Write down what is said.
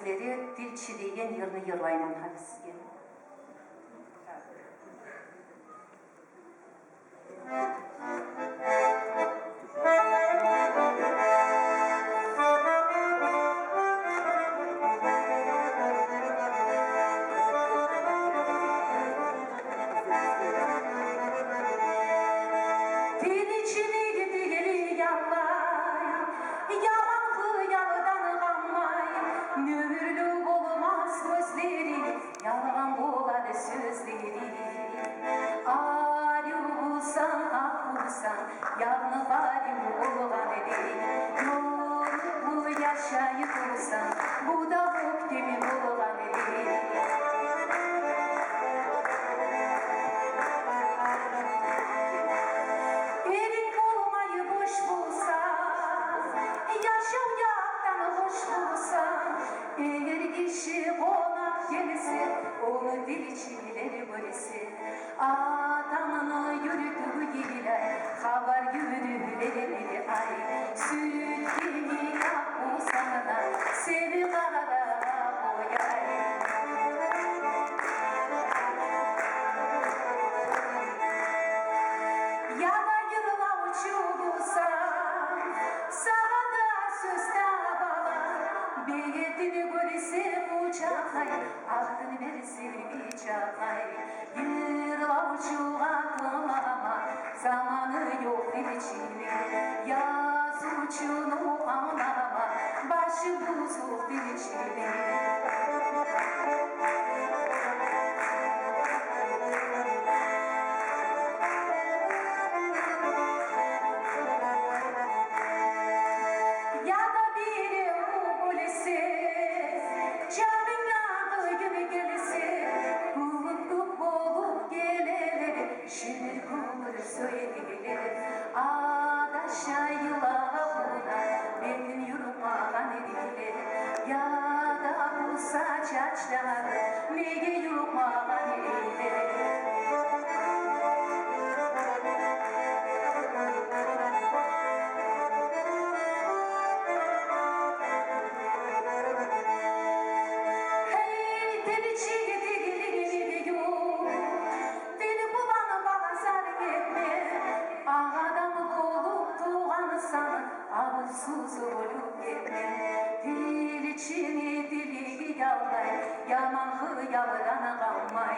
sizleri dil çiğneyen yerini yırlayman hadi sizge. Yalnız varim olgan edeyim, yolunu yaşayıp olsan, bu da muhtemin olgan edeyim. Erin olmayı boş bulsan, yaşam yaktan hoş bulsan, eğer kişi ona gelirse, onu dil çivileri böylesi, adamını yürüdüğü gibiler, haber yürüdüğü ay, süt gibi yapı sana, seni kara boyar. Ya da yırla uçulursan, sana da söz bağlar, beyetini görürse uçakay, aklını verirse bir çakay, yırla uçulatma, zamanı yok içine, yaz uçunu anlama, başı buzul içine. Ya da biri uğulesi, canın yandığı gibi gelirse, bulunduk bolup geleleri, şimdi kumur söyleyelim, adaşa yıla buna, benim yürümağan edilir, ya da bu saç açları, neye yürümağan edilir. Ağızsız olup gitme, dil içini dili yalay, yaman hıyaldan kalmay.